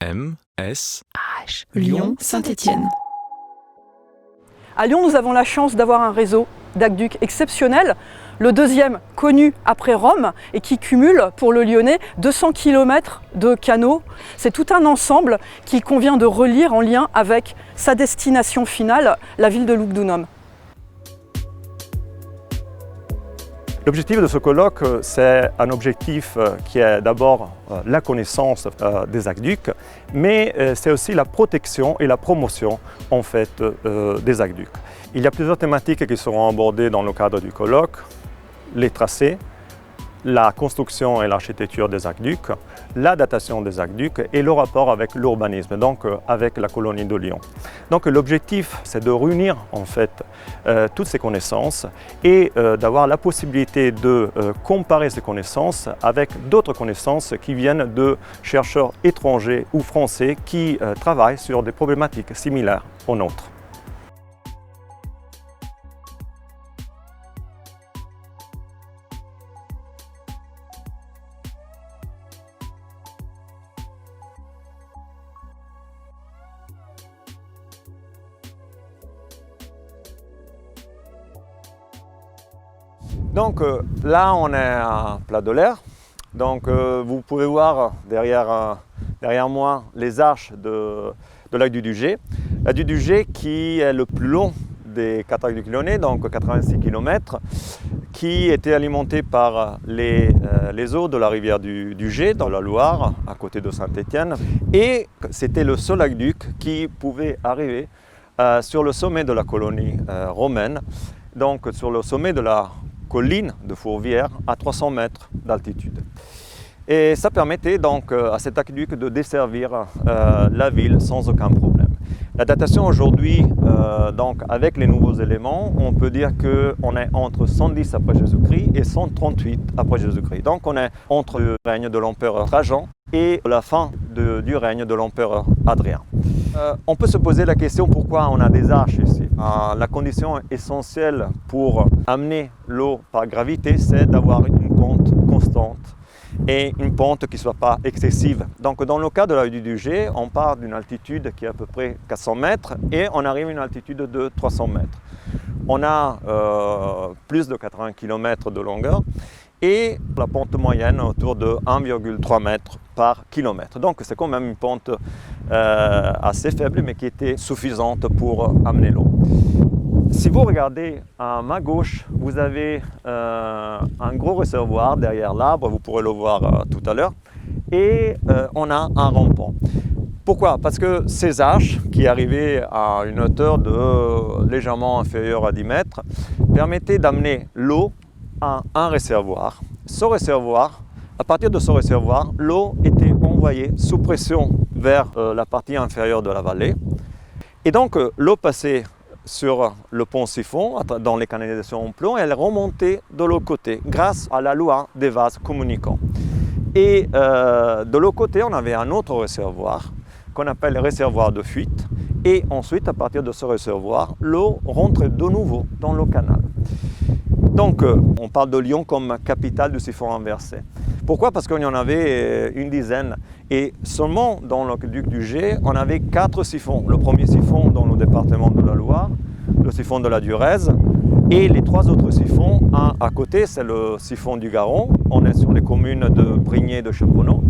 M-S Lyon, Saint-Étienne. À Lyon, nous avons la chance d'avoir un réseau d'aqueducs exceptionnel, le deuxième connu après Rome et qui cumule pour le Lyonnais 200 km de canaux. C'est tout un ensemble qu'il convient de relire en lien avec sa destination finale, la ville de Lugdunum. L'objectif de ce colloque, c'est un objectif qui est d'abord la connaissance des aqueducs, mais c'est aussi la protection et la promotion en fait, des aqueducs. Il y a plusieurs thématiques qui seront abordées dans le cadre du colloque: les tracés, la construction et l'architecture des aqueducs, la datation des aqueducs et le rapport avec l'urbanisme, donc avec la colonie de Lyon. Donc l'objectif, c'est de réunir en fait toutes ces connaissances et d'avoir la possibilité de comparer ces connaissances avec d'autres connaissances qui viennent de chercheurs étrangers ou français qui travaillent sur des problématiques similaires aux nôtres. Donc là, on est à Plat de l'Air. Donc vous pouvez voir derrière moi les arches de lac du Dugé. Lac du Dugé qui est le plus long des cataractes du Lyonnais, donc 86 km, qui était alimenté par les eaux de la rivière du Dugé dans la Loire, à côté de Saint-Étienne. Et c'était le seul aqueduc qui pouvait arriver sur le sommet de la colonie romaine, donc sur le sommet de la colline de Fourvière à 300 mètres d'altitude. Et ça permettait donc à cet aqueduc de desservir la ville sans aucun problème. La datation aujourd'hui, donc avec les nouveaux éléments, on peut dire qu'on est entre 110 après Jésus-Christ et 138 après Jésus-Christ. Donc on est entre le règne de l'empereur Trajan et la fin du règne de l'empereur Adrien. On peut se poser la question pourquoi on a des arches ici. La condition essentielle pour amener l'eau par gravité, c'est d'avoir une pente constante et une pente qui ne soit pas excessive. Donc dans le cas de la rue du Dugé, on part d'une altitude qui est à peu près 400 mètres et on arrive à une altitude de 300 mètres. On a plus de 80 km de longueur et la pente moyenne autour de 1,3 mètres par kilomètre. Donc c'est quand même une pente assez faible mais qui était suffisante pour amener l'eau. Si vous regardez à ma gauche, vous avez un gros réservoir derrière l'arbre, vous pourrez le voir tout à l'heure, et on a un rampant. Pourquoi? Parce que ces arches, qui arrivaient à une hauteur de légèrement inférieure à 10 mètres, permettaient d'amener l'eau à un réservoir. Ce réservoir, à partir de ce réservoir, l'eau était envoyée sous pression vers la partie inférieure de la vallée. Et donc l'eau passait sur le pont siphon, dans les canalisations en plomb, et elle remontait de l'autre côté grâce à la loi des vases communicants. Et de l'autre côté, on avait un autre réservoir qu'on appelle le réservoir de fuite. Et ensuite, à partir de ce réservoir, l'eau rentre de nouveau dans le canal. Donc, on parle de Lyon comme capitale du siphon renversé. Pourquoi? Parce qu'il y en avait une dizaine. Et seulement dans l'aqueduc du Dugé, on avait 4 siphons. Le premier siphon dans le département de la Loire, le siphon de la Durèze, et les 3 autres siphons. Un à côté, c'est le siphon du Garon. On est sur les communes de Brignais et de Chaponneau.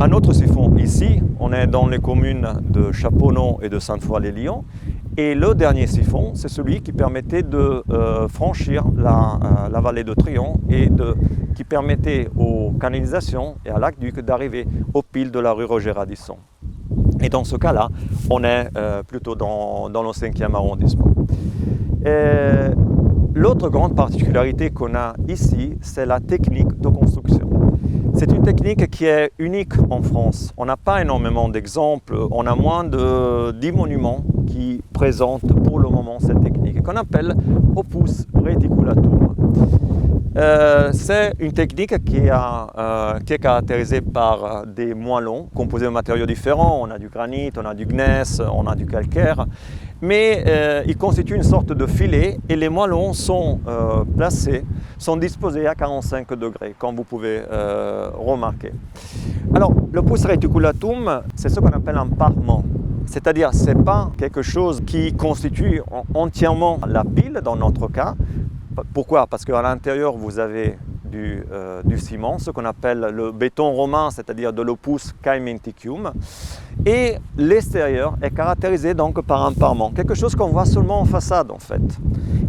Un autre siphon ici, on est dans les communes de Chaponneau et de Sainte-Foy-les-Lyons. Et le dernier siphon, c'est celui qui permettait de franchir la vallée de Trion et qui permettait aux canalisations et à l'aqueduc d'arriver au pile de la rue Roger Radisson. Et dans ce cas-là, on est plutôt dans le 5e arrondissement. L'autre grande particularité qu'on a ici, c'est la technique de construction. C'est une technique qui est unique en France. On n'a pas énormément d'exemples, on a moins de 10 monuments qui présentent pour le moment cette technique, qu'on appelle opus reticulatum. C'est une technique qui est caractérisée par des moellons composés de matériaux différents. On a du granit, on a du gneiss, on a du calcaire. Mais ils constituent une sorte de filet et les moellons sont disposés à 45 degrés, comme vous pouvez remarquer. Alors, l'opus reticulatum, c'est ce qu'on appelle un parement. C'est-à-dire, ce n'est pas quelque chose qui constitue entièrement la pile dans notre cas. Pourquoi? Parce qu'à l'intérieur, vous avez du ciment, ce qu'on appelle le béton romain, c'est-à-dire de l'opus caementicum. Et l'extérieur est caractérisé donc par un parement, quelque chose qu'on voit seulement en façade en fait.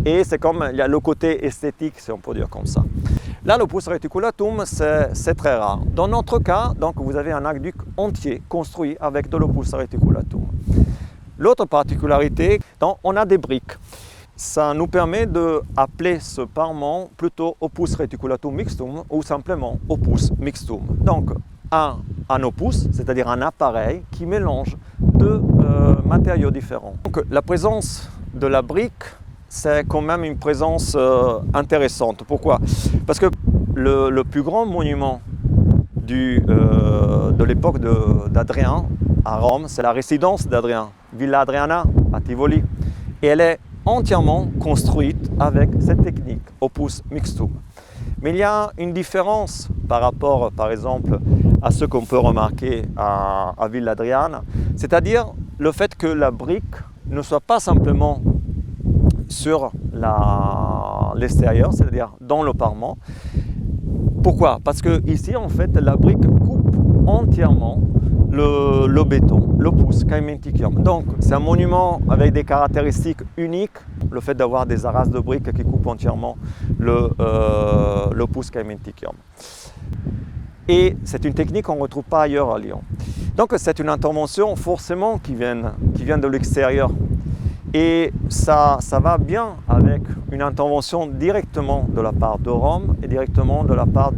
Et c'est comme, il y a le côté esthétique, si on peut dire comme ça. Là, l'opus reticulatum, c'est très rare. Dans notre cas, donc, vous avez un aqueduc entier construit avec de l'opus reticulatum. L'autre particularité, on a des briques. Ça nous permet d'appeler ce parement plutôt opus reticulatum mixtum ou simplement opus mixtum. Donc, un opus, c'est-à-dire un appareil qui mélange deux matériaux différents. Donc, la présence de la brique, c'est quand même une présence intéressante. Pourquoi? Parce que le plus grand monument de l'époque d'Adrien à Rome, c'est la résidence d'Adrien, Villa Adriana à Tivoli. Et elle est entièrement construite avec cette technique, opus mixtum. Mais il y a une différence par rapport, par exemple, à ce qu'on peut remarquer à Villa Adriana, c'est-à-dire le fait que la brique ne soit pas simplement sur l'extérieur, c'est-à-dire dans le parement. Pourquoi? Parce que ici, en fait, la brique coupe entièrement le béton, l'opus caementicum. Donc, c'est un monument avec des caractéristiques uniques, le fait d'avoir des arras de briques qui coupent entièrement l'opus caementicum. Et c'est une technique qu'on ne retrouve pas ailleurs à Lyon. Donc, c'est une intervention forcément qui vient de l'extérieur. Et ça va bien avec une intervention directement de la part de Rome et directement de la part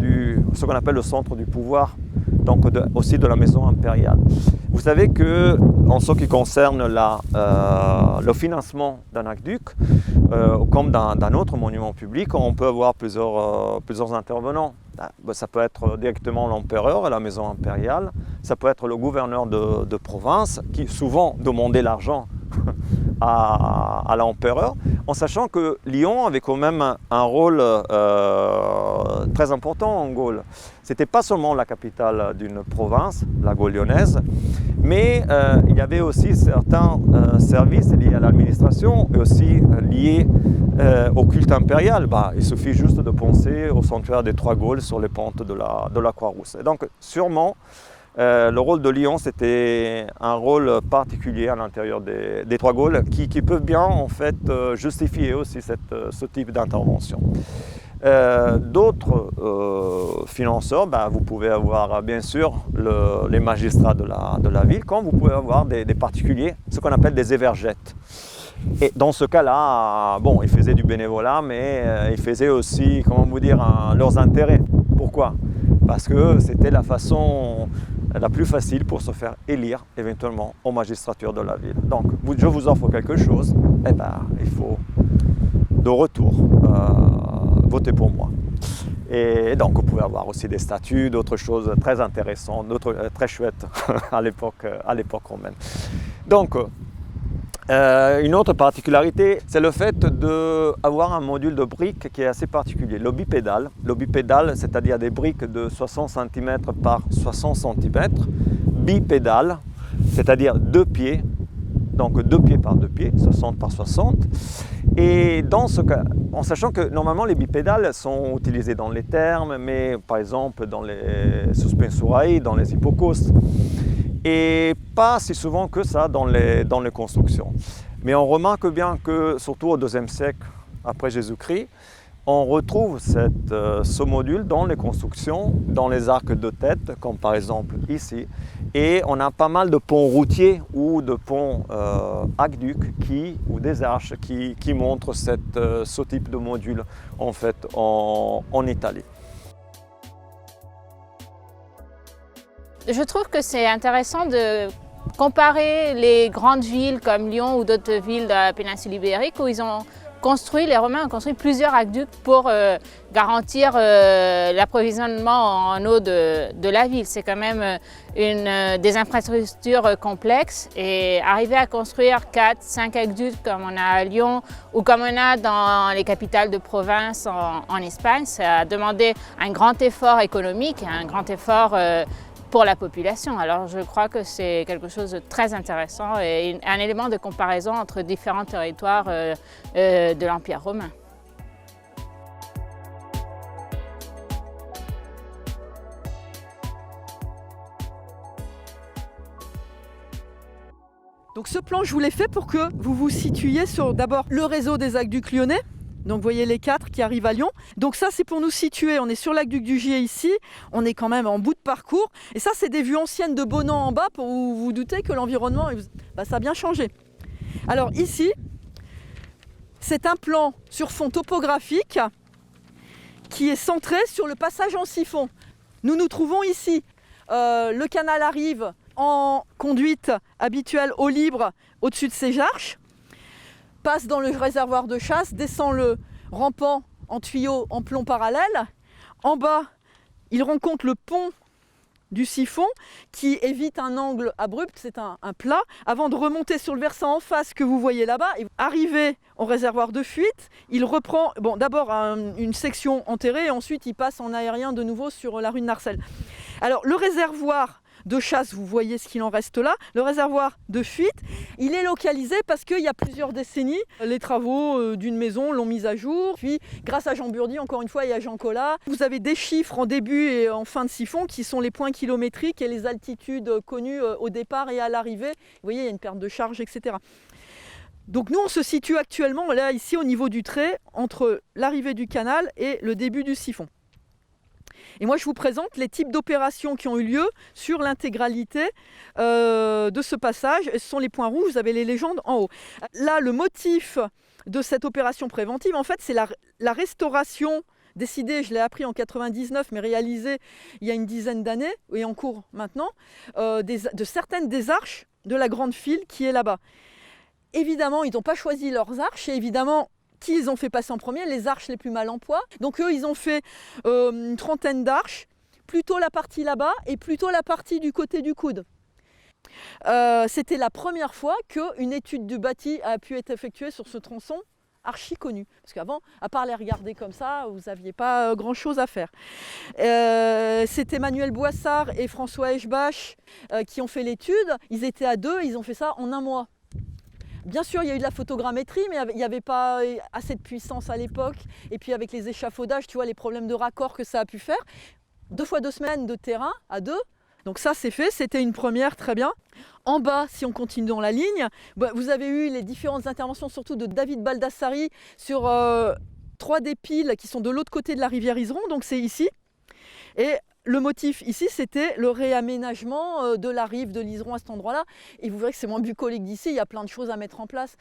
ce qu'on appelle le centre du pouvoir, donc aussi de la maison impériale. Vous savez que, en ce qui concerne le financement d'un aqueduc, comme d'un autre monument public, on peut avoir plusieurs intervenants. Ça peut être directement l'empereur et la maison impériale, ça peut être le gouverneur de province qui souvent demandait l'argent à l'empereur, en sachant que Lyon avait quand même un rôle très important en Gaule. Ce n'était pas seulement la capitale d'une province, la Gaule lyonnaise, mais il y avait aussi certains services liés à l'administration et aussi liés au culte impérial. Il suffit juste de penser au sanctuaire des Trois Gaules sur les pentes de la Croix-Rousse. Et donc sûrement, le rôle de Lyon, c'était un rôle particulier à l'intérieur des Trois Gaules qui peuvent bien en fait justifier aussi ce type d'intervention. D'autres financeurs, vous pouvez avoir bien sûr les magistrats de la ville, comme vous pouvez avoir des particuliers, ce qu'on appelle des évergettes. Et dans ce cas-là, ils faisaient du bénévolat, mais ils faisaient aussi, comment vous dire, leurs intérêts. Pourquoi? Parce que c'était la façon la plus facile pour se faire élire éventuellement aux magistratures de la ville. Donc, je vous offre quelque chose, il faut de retour voter pour moi. Et donc, vous pouvez avoir aussi des statues, d'autres choses très intéressantes, d'autres très chouettes à l'époque romaine. Donc, une autre particularité, c'est le fait d'avoir un module de briques qui est assez particulier. Le bipédale, c'est-à-dire des briques de 60 cm par 60 cm, bipédale, c'est-à-dire 2 pieds, donc 2 pieds par 2 pieds, 60 par 60. Et dans ce cas, en sachant que normalement les bipédales sont utilisées dans les thermes, mais par exemple dans les suspensurae, dans les hippocaustes. Et pas si souvent que ça dans les constructions. Mais on remarque bien que, surtout au IIe siècle après Jésus-Christ, on retrouve ce module dans les constructions, dans les arcs de tête, comme par exemple ici. Et on a pas mal de ponts routiers ou de ponts aqueducs ou des arches qui montrent ce type de module en fait en Italie. Je trouve que c'est intéressant de comparer les grandes villes comme Lyon ou d'autres villes de la péninsule ibérique où ils ont les Romains ont construit plusieurs aqueducs pour garantir l'approvisionnement en eau de la ville. C'est quand même des infrastructures complexes et arriver à construire 4, 5 aqueducs comme on a à Lyon ou comme on a dans les capitales de province en Espagne, ça a demandé un grand effort économique et un grand effort pour la population. Alors je crois que c'est quelque chose de très intéressant et un élément de comparaison entre différents territoires de l'Empire romain. Donc ce plan, je vous l'ai fait pour que vous vous situiez sur d'abord le réseau des aqueducs lyonnais. Donc vous voyez les 4 qui arrivent à Lyon. Donc ça c'est pour nous situer, on est sur l'aqueduc du Gier ici, on est quand même en bout de parcours. Et ça c'est des vues anciennes de Bonan en bas pour vous douter que l'environnement, ça a bien changé. Alors ici, c'est un plan sur fond topographique qui est centré sur le passage en siphon. Nous nous trouvons ici, le canal arrive en conduite habituelle eau libre au-dessus de Séjarches, passe dans le réservoir de chasse, descend le rampant en tuyau en plomb parallèle. En bas, il rencontre le pont du siphon qui évite un angle abrupt, c'est un plat, avant de remonter sur le versant en face que vous voyez là-bas. Arrivé au réservoir de fuite, il reprend d'abord une section enterrée et ensuite il passe en aérien de nouveau sur la rue de Narcelles. Alors le réservoir de chasse, vous voyez ce qu'il en reste là. Le réservoir de fuite, il est localisé parce qu'il y a plusieurs décennies, les travaux d'une maison l'ont mis à jour. Puis, grâce à Jean Burdi, encore une fois, et à Jean Collat, vous avez des chiffres en début et en fin de siphon qui sont les points kilométriques et les altitudes connues au départ et à l'arrivée. Vous voyez, il y a une perte de charge, etc. Donc nous, on se situe actuellement, là, ici, au niveau du trait, entre l'arrivée du canal et le début du siphon. Et moi, je vous présente les types d'opérations qui ont eu lieu sur l'intégralité de ce passage. Ce sont les points rouges, vous avez les légendes en haut. Là, le motif de cette opération préventive, en fait, c'est la restauration décidée, je l'ai appris en 99, mais réalisée il y a une dizaine d'années, et en cours maintenant, de certaines des arches de la grande file qui est là-bas. Évidemment, ils n'ont pas choisi leurs arches, et évidemment, qui ils ont fait passer en premier? Les arches les plus mal en poids. Donc eux, ils ont fait une trentaine d'arches, plutôt la partie là-bas et plutôt la partie du côté du coude. C'était la première fois qu'une étude du bâti a pu être effectuée sur ce tronçon archi connu. Parce qu'avant, à part les regarder comme ça, vous n'aviez pas grand-chose à faire. C'est Emmanuel Boissard et François Eschbach qui ont fait l'étude. Ils étaient à 2, ils ont fait ça en 1 mois. Bien sûr, il y a eu de la photogrammétrie, mais il n'y avait pas assez de puissance à l'époque. Et puis avec les échafaudages, tu vois, les problèmes de raccord que ça a pu faire. 2 fois 2 semaines de terrain à 2. Donc ça, c'est fait. C'était une première, très bien. En bas, si on continue dans la ligne, vous avez eu les différentes interventions, surtout de David Baldassari, sur 3 des piles qui sont de l'autre côté de la rivière Iseron. Donc c'est ici. Et le motif ici, c'était le réaménagement de la rive de l'Iseron à cet endroit-là. Et vous verrez que c'est moins bucolique d'ici, il y a plein de choses à mettre en place.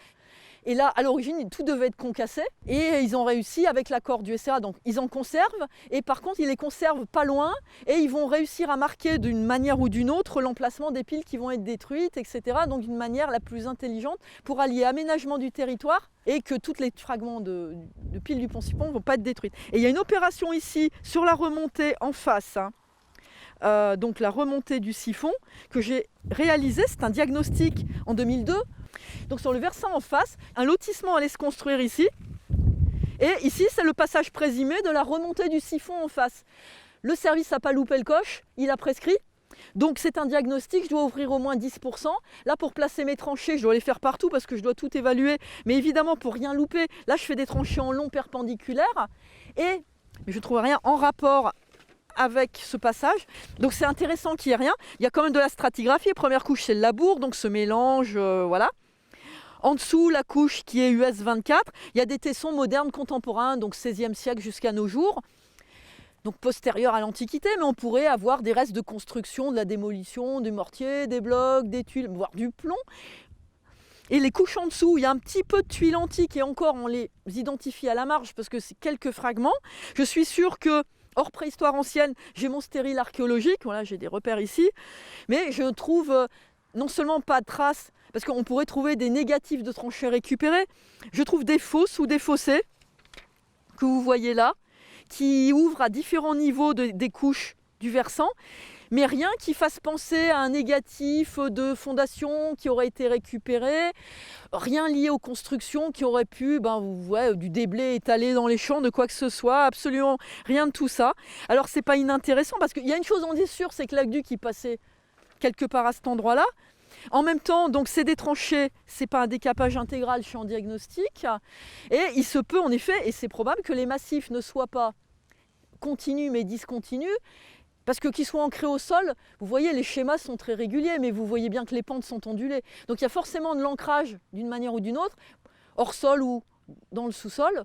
Et là, à l'origine, tout devait être concassé. Et ils ont réussi avec l'accord du SRA. Donc, ils en conservent. Et par contre, ils les conservent pas loin. Et ils vont réussir à marquer d'une manière ou d'une autre l'emplacement des piles qui vont être détruites, etc. Donc, d'une manière la plus intelligente pour allier aménagement du territoire et que tous les fragments de piles du Pont-Sipon ne vont pas être détruits. Et il y a une opération ici sur la remontée en face. Donc, la remontée du siphon que j'ai réalisée. C'est un diagnostic en 2002. Donc sur le versant en face, un lotissement allait se construire ici. Et ici, c'est le passage présumé de la remontée du siphon en face. Le service n'a pas loupé le coche, il a prescrit. Donc c'est un diagnostic, je dois ouvrir au moins 10%. Là, pour placer mes tranchées, je dois les faire partout parce que je dois tout évaluer. Mais évidemment, pour rien louper, là, je fais des tranchées en long perpendiculaire. Et je ne trouve rien en rapport avec ce passage. Donc c'est intéressant qu'il n'y ait rien. Il y a quand même de la stratigraphie. Première couche, c'est le labour, donc ce mélange, voilà. En dessous, la couche qui est US 24, il y a des tessons modernes contemporains, donc 16e siècle jusqu'à nos jours, donc postérieurs à l'Antiquité, mais on pourrait avoir des restes de construction, de la démolition, du mortier, des blocs, des tuiles, voire du plomb. Et les couches en dessous, il y a un petit peu de tuiles antiques et encore, on les identifie à la marge parce que c'est quelques fragments. Je suis sûre que hors préhistoire ancienne, j'ai mon stérile archéologique, voilà, j'ai des repères ici, mais je trouve non seulement pas de traces, parce qu'on pourrait trouver des négatifs de tranchées récupérées. Je trouve des fosses ou des fossés, que vous voyez là, qui ouvrent à différents niveaux des couches du versant, mais rien qui fasse penser à un négatif de fondation qui aurait été récupéré, rien lié aux constructions qui auraient pu, du déblai étalé dans les champs, de quoi que ce soit, absolument rien de tout ça. Alors c'est pas inintéressant, parce qu'il y a une chose on est sûr, c'est que l'aqueduc il passait quelque part à cet endroit-là. En même temps, donc c'est des tranchées, c'est pas un décapage intégral, je suis en diagnostic, et il se peut en effet, et c'est probable que les massifs ne soient pas continus mais discontinus, parce que qu'ils soient ancrés au sol, vous voyez, les schémas sont très réguliers, mais vous voyez bien que les pentes sont ondulées. Donc il y a forcément de l'ancrage d'une manière ou d'une autre, hors sol ou dans le sous-sol.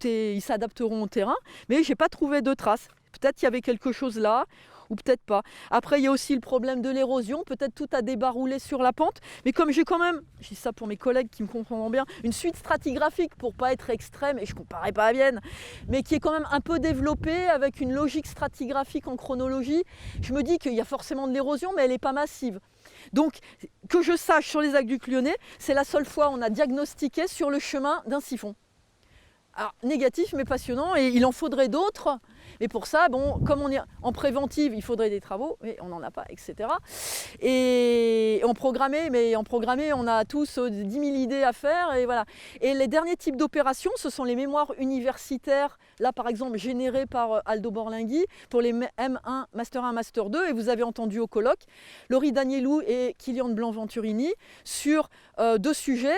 Ils s'adapteront au terrain, mais je n'ai pas trouvé de traces. Peut-être qu'il y avait quelque chose là, ou peut-être pas. Après, il y a aussi le problème de l'érosion. Peut-être tout a débaroulé sur la pente. Mais comme j'ai quand même, je dis ça pour mes collègues qui me comprendront bien, une suite stratigraphique pour pas être extrême, et je ne comparais pas à Vienne, mais qui est quand même un peu développée avec une logique stratigraphique en chronologie, je me dis qu'il y a forcément de l'érosion, mais elle n'est pas massive. Donc, que je sache, sur les aqueducs lyonnais, c'est la seule fois où on a diagnostiqué sur le chemin d'un siphon. Alors, négatif mais passionnant, et il en faudrait d'autres. Et pour ça, comme on est en préventive, il faudrait des travaux, mais on n'en a pas, etc. Et en programmé, on a tous 10 000 idées à faire, et voilà. Et les derniers types d'opérations, ce sont les mémoires universitaires, là par exemple générées par Aldo Borlinghi, pour les M1, Master 1, Master 2, et vous avez entendu au colloque, Laurie Danielou et Kylian Blanc-Venturini, sur 2 sujets,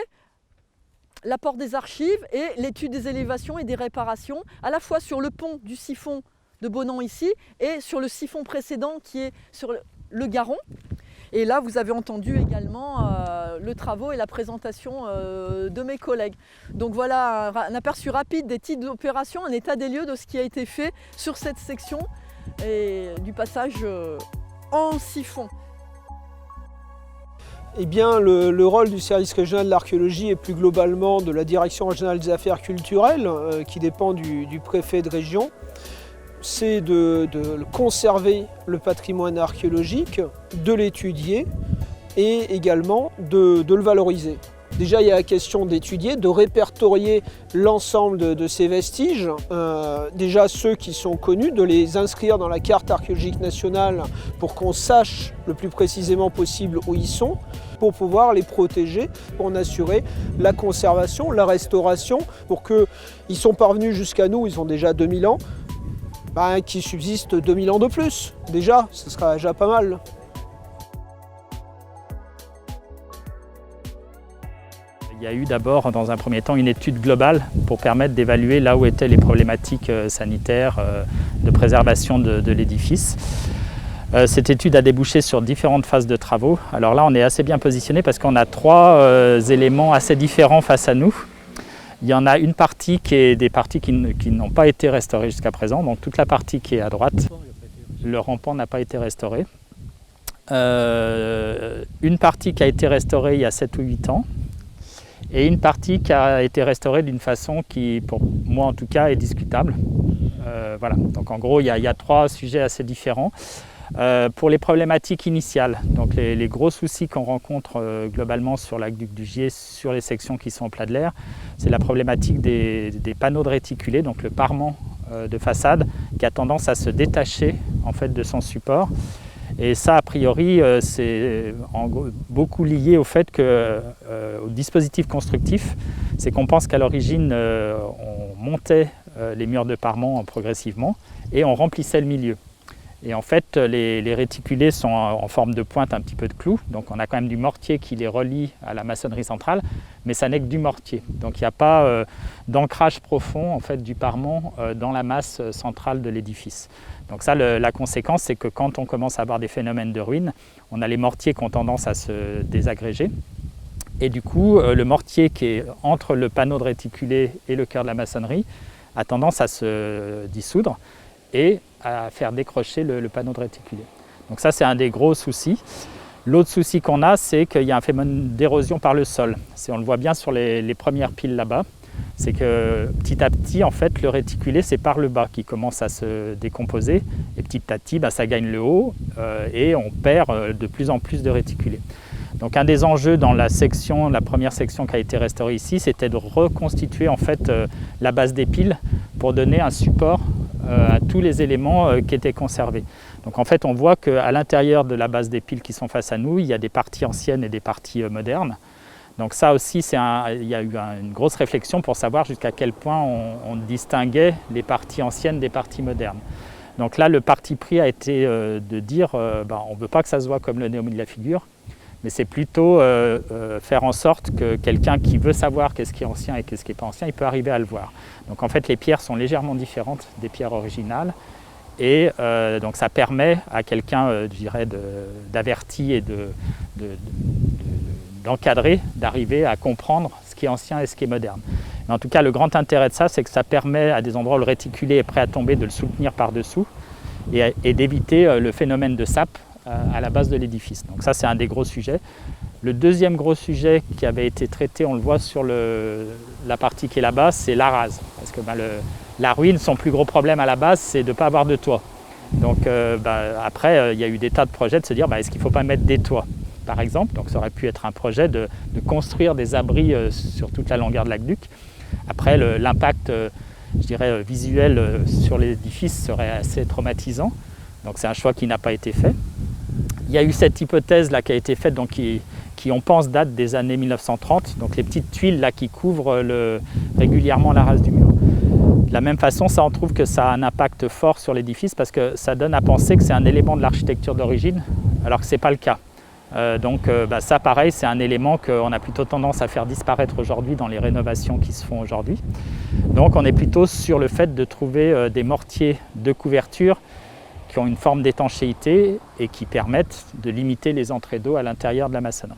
l'apport des archives et l'étude des élévations et des réparations, à la fois sur le pont du siphon de Bonan ici et sur le siphon précédent qui est sur le Garon. Et là, vous avez entendu également le travaux et la présentation de mes collègues. Donc voilà un aperçu rapide des types d'opérations, un état des lieux de ce qui a été fait sur cette section et du passage en siphon. Eh bien, le rôle du service régional de l'archéologie et plus globalement de la direction régionale des affaires culturelles, qui dépend du préfet de région, c'est de conserver le patrimoine archéologique, de l'étudier et également de le valoriser. Déjà, il y a la question d'étudier, de répertorier l'ensemble de ces vestiges, déjà ceux qui sont connus, de les inscrire dans la carte archéologique nationale pour qu'on sache le plus précisément possible où ils sont, pour pouvoir les protéger, pour en assurer la conservation, la restauration, pour qu'ils sont parvenus jusqu'à nous, ils ont déjà 2000 ans, qu'ils subsistent 2000 ans de plus. Déjà, ce sera déjà pas mal. Il y a eu d'abord, dans un premier temps, une étude globale pour permettre d'évaluer là où étaient les problématiques sanitaires de préservation de l'édifice. Cette étude a débouché sur différentes phases de travaux. Alors là, on est assez bien positionné parce qu'on a 3 éléments assez différents face à nous. Il y en a une partie qui est des parties qui n'ont pas été restaurées jusqu'à présent. Donc toute la partie qui est à droite, le rampant n'a pas été restauré. Une partie qui a été restaurée il y a 7 ou 8 ans. Et une partie qui a été restaurée d'une façon qui, pour moi en tout cas, est discutable. Voilà. Donc en gros, il y a 3 sujets assez différents. Pour les problématiques initiales, donc les gros soucis qu'on rencontre globalement sur l'aqueduc du Gier, sur les sections qui sont au plat de l'air, c'est la problématique des panneaux de réticulés, donc le parement de façade qui a tendance à se détacher en fait, de son support. Et ça, a priori, c'est beaucoup lié au fait au dispositif constructif, c'est qu'on pense qu'à l'origine, on montait les murs de parement progressivement et on remplissait le milieu. Et en fait, les réticulés sont en forme de pointe, un petit peu de clou. Donc on a quand même du mortier qui les relie à la maçonnerie centrale, mais ça n'est que du mortier. Donc il n'y a pas d'ancrage profond en fait, du parement dans la masse centrale de l'édifice. Donc ça, la conséquence, c'est que quand on commence à avoir des phénomènes de ruine, on a les mortiers qui ont tendance à se désagréger. Et du coup, le mortier qui est entre le panneau de réticulé et le cœur de la maçonnerie a tendance à se dissoudre et à faire décrocher le panneau de réticulé. Donc ça, c'est un des gros soucis. L'autre souci qu'on a, c'est qu'il y a un phénomène d'érosion par le sol. On le voit bien sur les premières piles là-bas. c'est que petit à petit, en fait, le réticulé, c'est par le bas qui commence à se décomposer. Et petit à petit, ça gagne le haut et on perd de plus en plus de réticulé. Donc un des enjeux dans la première section qui a été restaurée ici, c'était de reconstituer en fait la base des piles pour donner un support à tous les éléments qui étaient conservés. Donc en fait, on voit qu'à l'intérieur de la base des piles qui sont face à nous, il y a des parties anciennes et des parties modernes. Donc ça aussi, il y a eu une grosse réflexion pour savoir jusqu'à quel point on distinguait les parties anciennes des parties modernes. Donc là, le parti pris a été de dire on ne veut pas que ça se voit comme le nez au milieu de la figure, mais c'est plutôt faire en sorte que quelqu'un qui veut savoir qu'est-ce qui est ancien et qu'est-ce qui n'est pas ancien, il peut arriver à le voir. Donc en fait, les pierres sont légèrement différentes des pierres originales et donc ça permet à quelqu'un, je dirais, d'averti et d'encadrer, d'arriver à comprendre ce qui est ancien et ce qui est moderne. Mais en tout cas, le grand intérêt de ça, c'est que ça permet à des endroits où le réticulé est prêt à tomber de le soutenir par-dessous et d'éviter le phénomène de sape à la base de l'édifice. Donc ça, c'est un des gros sujets. Le deuxième gros sujet qui avait été traité, on le voit sur la partie qui est là-bas, c'est la rase. Parce que la ruine, son plus gros problème à la base, c'est de ne pas avoir de toit. Donc après, il y a eu des tas de projets de se dire, est-ce qu'il ne faut pas mettre des toits, par exemple. Donc ça aurait pu être un projet de construire des abris sur toute la longueur de l'aqueduc. Après, l'impact, je dirais, visuel sur l'édifice serait assez traumatisant. Donc c'est un choix qui n'a pas été fait. Il y a eu cette hypothèse là qui a été faite, donc qui on pense date des années 1930, donc les petites tuiles là qui couvrent régulièrement la rase du mur. De la même façon, ça on trouve que ça a un impact fort sur l'édifice parce que ça donne à penser que c'est un élément de l'architecture d'origine, alors que ce n'est pas le cas. Donc ça pareil, c'est un élément qu'on a plutôt tendance à faire disparaître aujourd'hui dans les rénovations qui se font aujourd'hui. Donc on est plutôt sur le fait de trouver des mortiers de couverture qui ont une forme d'étanchéité et qui permettent de limiter les entrées d'eau à l'intérieur de la maçonnerie.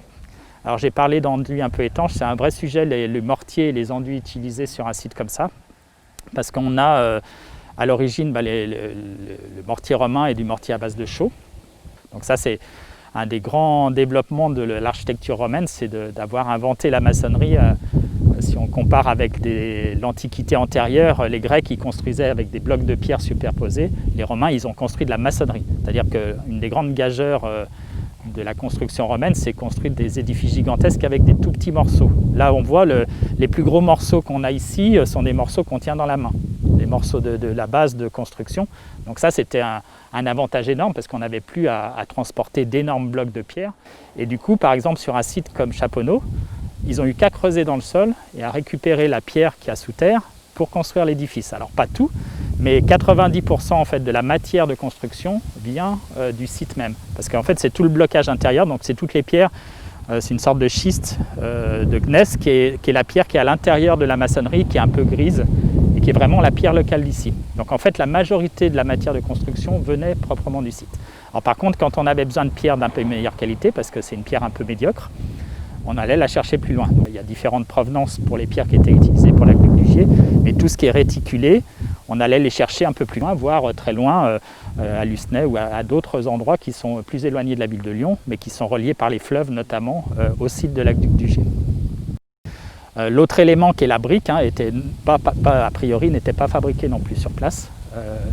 Alors j'ai parlé d'enduits un peu étanches, c'est un vrai sujet, le mortier et les enduits utilisés sur un site comme ça, parce qu'on a à l'origine le mortier romain et du mortier à base de chaux. Donc ça c'est un des grands développements de l'architecture romaine, c'est d'avoir inventé la maçonnerie. Si on compare avec l'Antiquité antérieure, les Grecs ils construisaient avec des blocs de pierre superposés. Les Romains ils ont construit de la maçonnerie. C'est-à-dire qu'une des grandes gageures de la construction romaine, c'est construire des édifices gigantesques avec des tout petits morceaux. Là on voit les plus gros morceaux qu'on a ici sont des morceaux qu'on tient dans la main. Les morceaux de la base de construction. Donc ça c'était un avantage énorme parce qu'on n'avait plus à transporter d'énormes blocs de pierre. Et du coup par exemple sur un site comme Chaponneau, ils ont eu qu'à creuser dans le sol et à récupérer la pierre qu'il y a sous terre pour construire l'édifice. Alors pas tout, mais 90% en fait de la matière de construction vient du site même. Parce qu'en fait c'est tout le blocage intérieur, donc c'est toutes les pierres, c'est une sorte de schiste de gneiss qui est la pierre qui est à l'intérieur de la maçonnerie, qui est un peu grise et qui est vraiment la pierre locale d'ici. Donc en fait la majorité de la matière de construction venait proprement du site. Alors par contre quand on avait besoin de pierre d'un peu meilleure qualité, parce que c'est une pierre un peu médiocre, on allait la chercher plus loin. Il y a différentes provenances pour les pierres qui étaient utilisées pour l'aqueduc du Gier, mais tout ce qui est réticulé, on allait les chercher un peu plus loin, voire très loin, à Lucenay ou à d'autres endroits qui sont plus éloignés de la ville de Lyon, mais qui sont reliés par les fleuves notamment au site de l'aqueduc du Gier. L'autre élément qui est la brique, a priori n'était pas fabriqué non plus sur place.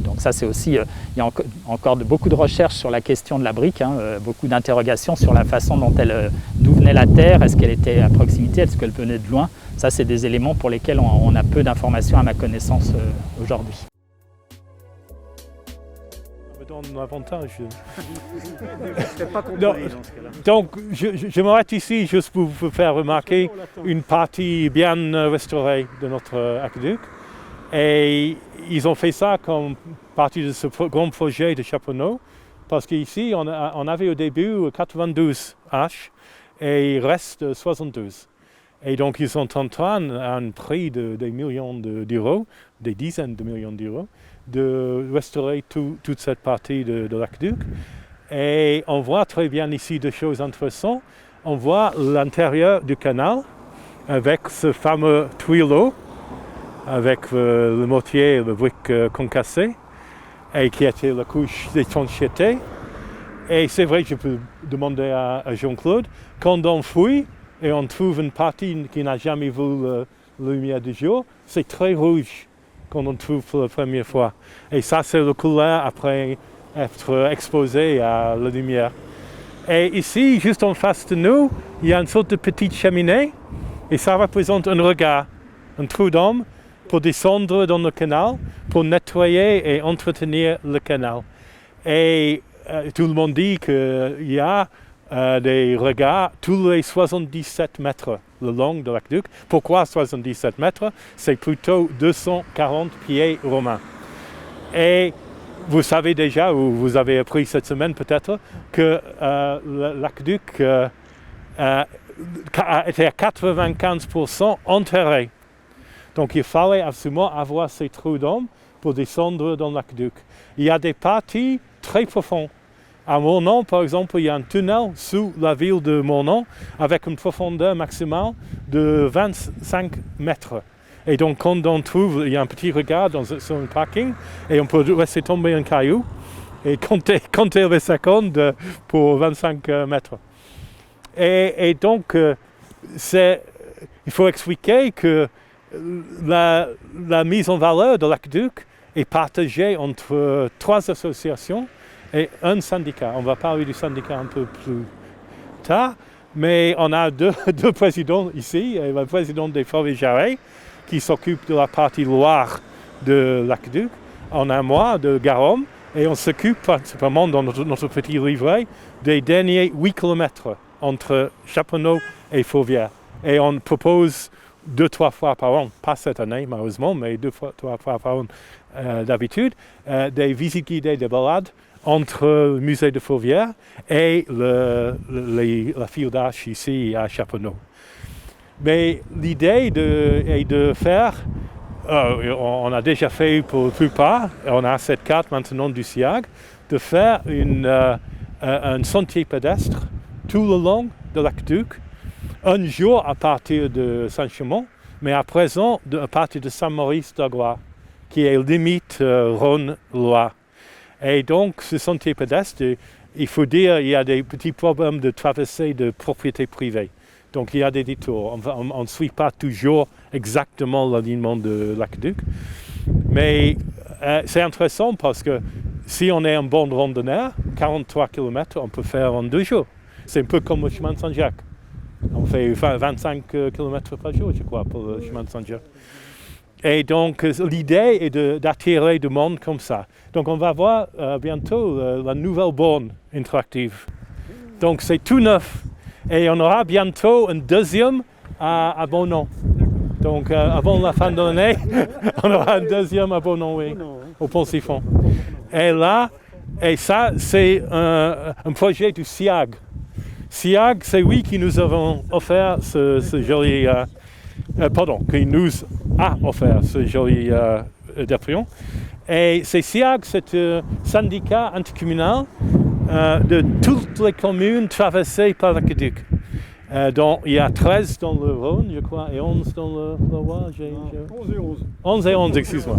Donc ça c'est aussi, il y a encore beaucoup de recherches sur la question de la brique, beaucoup d'interrogations sur la façon d'où venait la terre, est-ce qu'elle était à proximité, est-ce qu'elle venait de loin. Ça c'est des éléments pour lesquels on a peu d'informations à ma connaissance aujourd'hui. Dans l'avantage. Donc je m'arrête ici juste pour vous faire remarquer une partie bien restaurée de notre aqueduc. Et ils ont fait ça comme partie de ce grand projet de Chaponneau, parce qu'ici on avait au début 92 haches et il reste 72. Et donc ils sont en train, à un prix de des millions d'euros, des dizaines de millions d'euros, de restaurer toute cette partie de l'aqueduc. Et on voit très bien ici deux choses intéressantes. On voit l'intérieur du canal avec ce fameux tuyau, avec le mortier et le brique concassé, et qui était la couche d'étanchéité. Et c'est vrai que je peux demander à Jean-Claude, quand on fouille et on trouve une partie qui n'a jamais vu la lumière du jour, c'est très rouge quand on trouve pour la première fois. Et ça, c'est la couleur après être exposé à la lumière. Et ici, juste en face de nous, il y a une sorte de petite cheminée et ça représente un regard, un trou d'homme pour descendre dans le canal, pour nettoyer et entretenir le canal. Et tout le monde dit qu'il y a des regards tous les 77 mètres le long de l'aqueduc. Pourquoi 77 mètres? C'est plutôt 240 pieds romains. Et vous savez déjà, ou vous avez appris cette semaine peut-être, que l'aqueduc était à 95% enterré. Donc il fallait absolument avoir ces trous d'hommes pour descendre dans l'aqueduc. Il y a des parties très profondes. À Mornon, par exemple, il y a un tunnel sous la ville de Mornon avec une profondeur maximale de 25 mètres. Et donc, quand on trouve, il y a un petit regard sur un parking et on peut laisser tomber un caillou et compter les secondes pour 25 mètres. Et donc, il faut expliquer que la mise en valeur de l'aqueduc est partagée entre 3 associations et un syndicat. On va parler du syndicat un peu plus tard, mais on a deux présidents ici, le président des Forêts Jarret, qui s'occupe de la partie Loire de l'aqueduc. On a moi de Garome, et on s'occupe principalement dans notre petit livret des derniers 8 km entre Chaponneau et Fourvière. Et on propose 2-3 fois par an, pas cette année malheureusement, mais 2-3 fois par an d'habitude, des visites guidées de balades entre le musée de Fourvière et la file d'arche ici à Chaponneau. Mais l'idée est de faire, on a déjà fait pour la plupart, on a cette carte maintenant du SIAG, de faire un sentier pédestre tout le long de l'aqueduc, un jour à partir de Saint-Chamond, mais à présent à partir de Saint-Maurice-d'Agrois, qui est limite Rhône-Loire. Et donc ce sentier pédestre, il faut dire, il y a des petits problèmes de traversée de propriété privée. Donc il y a des détours. On ne suit pas toujours exactement l'alignement de l'aqueduc. Mais c'est intéressant parce que si on est un bon randonneur, 43 km, on peut faire en 2 jours. C'est un peu comme le chemin de Saint-Jacques. On fait 25 km par jour, je crois, pour le chemin de Saint-Jacques. Et donc l'idée est d'attirer du monde comme ça. Donc on va voir bientôt la nouvelle borne interactive. Donc c'est tout neuf. Et on aura bientôt un deuxième à Bonon. Donc avant la fin de l'année, on aura un deuxième à Bonon, oui, au Pont-Siphon. Et ça, c'est un projet du SIAG. SIAG, c'est lui qui nous avons offert ce joli... qui nous a offert ce joli déprion. Et SIAG, c'est un syndicat intercommunal de toutes les communes traversées par l'aqueduc. Donc, il y a 13 dans le Rhône, je crois, et 11 dans le Loire. 11 et 11. 11 et 11, excuse-moi.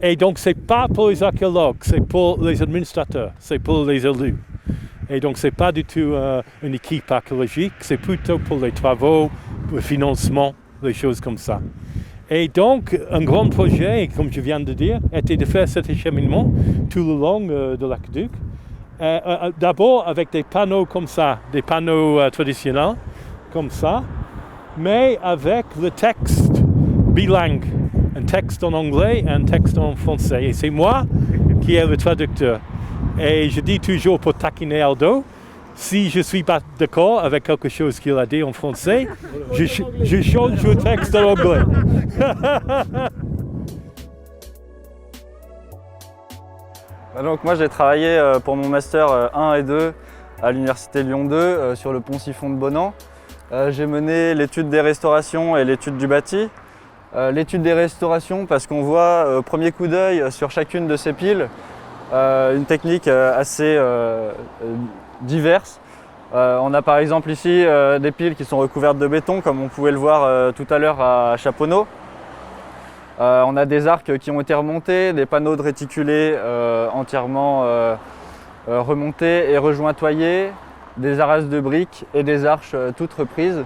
Et donc, ce n'est pas pour les archéologues, c'est pour les administrateurs, c'est pour les élus. Et donc, ce n'est pas du tout une équipe archéologique, c'est plutôt pour les travaux, le financement, des choses comme ça. Et donc, un grand projet, comme je viens de dire, était de faire cet acheminement tout le long de l'aqueduc. D'abord avec des panneaux comme ça, des panneaux traditionnels comme ça, mais avec le texte bilingue, un texte en anglais et un texte en français. Et c'est moi qui est le traducteur. Et je dis toujours pour taquiner Aldo, si je ne suis pas d'accord avec quelque chose qu'il a dit en français, je change le texte en anglais. Donc moi j'ai travaillé pour mon master 1 et 2 à l'université Lyon 2 sur le Pont-Siphon de Bonan. J'ai mené l'étude des restaurations et l'étude du bâti. L'étude des restaurations parce qu'on voit au premier coup d'œil sur chacune de ces piles une technique assez diverse. On a par exemple ici des piles qui sont recouvertes de béton comme on pouvait le voir tout à l'heure à Chaponneau. On a des arcs qui ont été remontés, des panneaux de réticulés entièrement remontés et rejointoyés, des arrases de briques et des arches toutes reprises.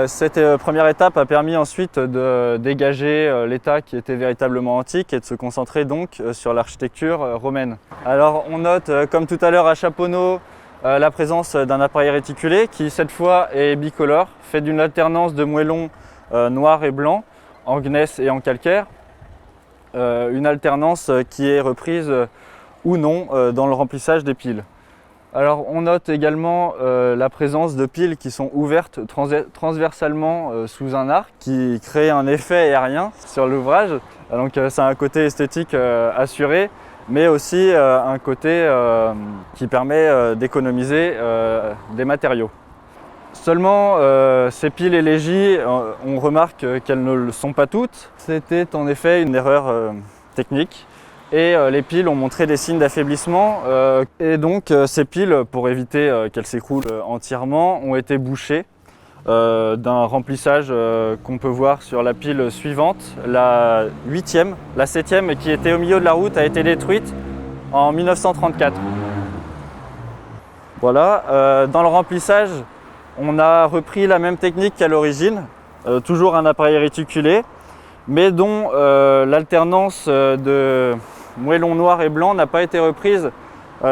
Cette première étape a permis ensuite de dégager l'état qui était véritablement antique et de se concentrer donc sur l'architecture romaine. Alors on note, comme tout à l'heure à Chaponneau, la présence d'un appareil réticulé qui cette fois est bicolore, fait d'une alternance de moellons noir et blanc, en gneiss et en calcaire. Une alternance qui est reprise ou non dans le remplissage des piles. Alors on note également la présence de piles qui sont ouvertes transversalement sous un arc qui crée un effet aérien sur l'ouvrage. Donc ça a un côté esthétique assuré, mais aussi un côté qui permet d'économiser des matériaux. Seulement ces piles et légies, on remarque qu'elles ne le sont pas toutes. C'était en effet une erreur technique. Et les piles ont montré des signes d'affaiblissement et donc ces piles, pour éviter qu'elles s'écroulent entièrement, ont été bouchées d'un remplissage qu'on peut voir sur la pile suivante, la 8e. La 7e, qui était au milieu de la route, a été détruite en 1934. Voilà, dans le remplissage, on a repris la même technique qu'à l'origine, toujours un appareil réticulé, mais dont l'alternance de moellons noir et blanc n'a pas été reprise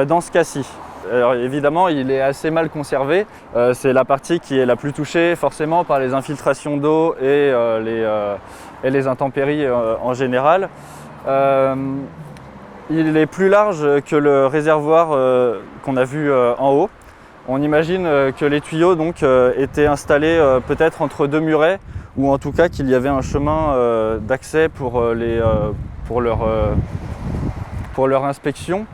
dans ce cas-ci. Alors évidemment, il est assez mal conservé. C'est la partie qui est la plus touchée forcément par les infiltrations d'eau et les intempéries en général. Il est plus large que le réservoir qu'on a vu en haut. On imagine que les tuyaux donc, étaient installés peut-être entre deux murets, ou en tout cas qu'il y avait un chemin d'accès pour leur inspection.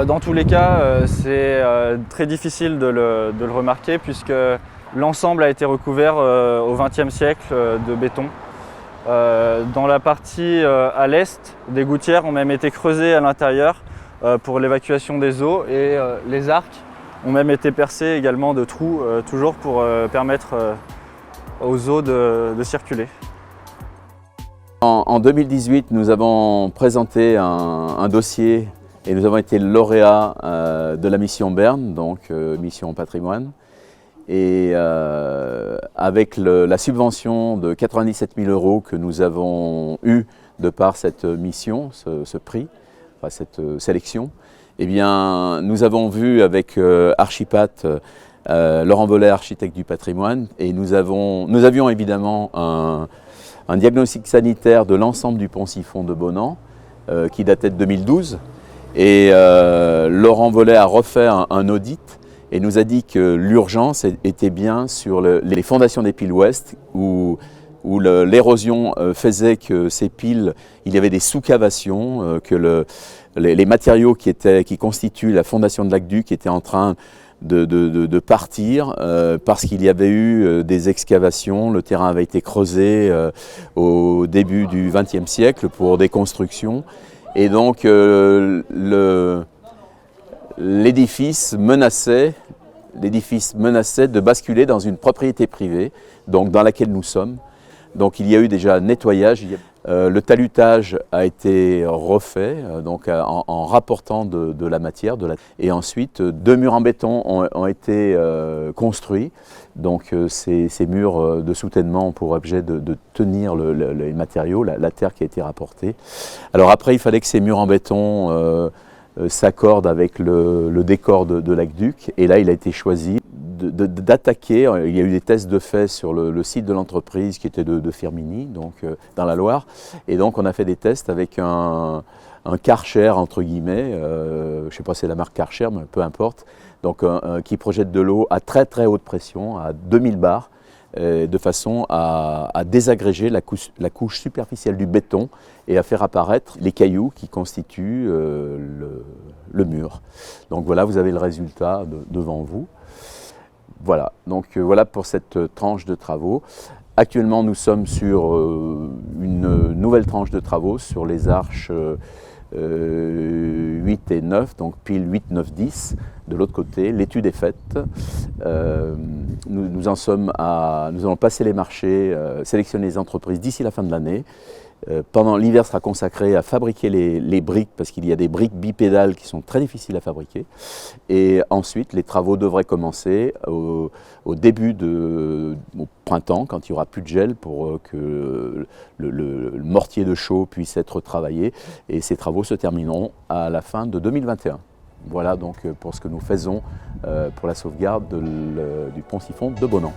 Dans tous les cas, c'est très difficile de le remarquer puisque l'ensemble a été recouvert au XXe siècle de béton. Dans la partie à l'est, des gouttières ont même été creusées à l'intérieur pour l'évacuation des eaux et les arcs ont même été percés également de trous, toujours pour permettre aux eaux de circuler. En 2018, nous avons présenté un dossier et nous avons été lauréats de la mission Berne, donc mission patrimoine. Et avec la subvention de 97 000 € que nous avons eue de par cette mission, ce prix, enfin cette sélection, eh bien, nous avons vu avec Archipat, Laurent Vollet, architecte du patrimoine, et nous avions évidemment un diagnostic sanitaire de l'ensemble du Pont-Siphon de Bonan qui datait de 2012. Et Laurent Vollet a refait un audit et nous a dit que l'urgence était bien sur les fondations des piles ouest où l'érosion faisait que ces piles, il y avait des sous-cavations, que les matériaux qui constituent la fondation de l'aqueduc étaient en train de partir parce qu'il y avait eu des excavations, le terrain avait été creusé au début du XXe siècle pour des constructions et donc l'édifice menaçait de basculer dans une propriété privée, donc dans laquelle nous sommes. Donc il y a eu déjà un nettoyage, le talutage a été refait donc en rapportant de la matière. Et ensuite, 2 murs en béton ont été construits. Donc ces murs de soutènement ont pour objet de tenir les matériaux, la terre qui a été rapportée. Alors après, il fallait que ces murs en béton s'accordent avec le décor de l'aqueduc. Et là, il a été choisi d'attaquer. Il y a eu des tests de fait sur le site de l'entreprise qui était de Firminy, donc dans la Loire. Et donc on a fait des tests avec un Karcher entre guillemets, je ne sais pas si c'est la marque Karcher, mais peu importe, donc qui projette de l'eau à très très haute pression, à 2000 bars, de façon à désagréger la couche superficielle du béton et à faire apparaître les cailloux qui constituent le mur. Donc voilà, vous avez le résultat devant vous. Voilà, donc voilà pour cette tranche de travaux. Actuellement, nous sommes sur une nouvelle tranche de travaux sur les arches 8 et 9, donc pile 8, 9, 10. De l'autre côté, l'étude est faite. Nous allons passer les marchés, sélectionner les entreprises d'ici la fin de l'année. Pendant l'hiver sera consacré à fabriquer les briques, parce qu'il y a des briques bipédales qui sont très difficiles à fabriquer. Et ensuite, les travaux devraient commencer au début au printemps, quand il n'y aura plus de gel, pour que le mortier de chaux puisse être travaillé. Et ces travaux se termineront à la fin de 2021. Voilà donc pour ce que nous faisons pour la sauvegarde du Pont Siphon de Bonan.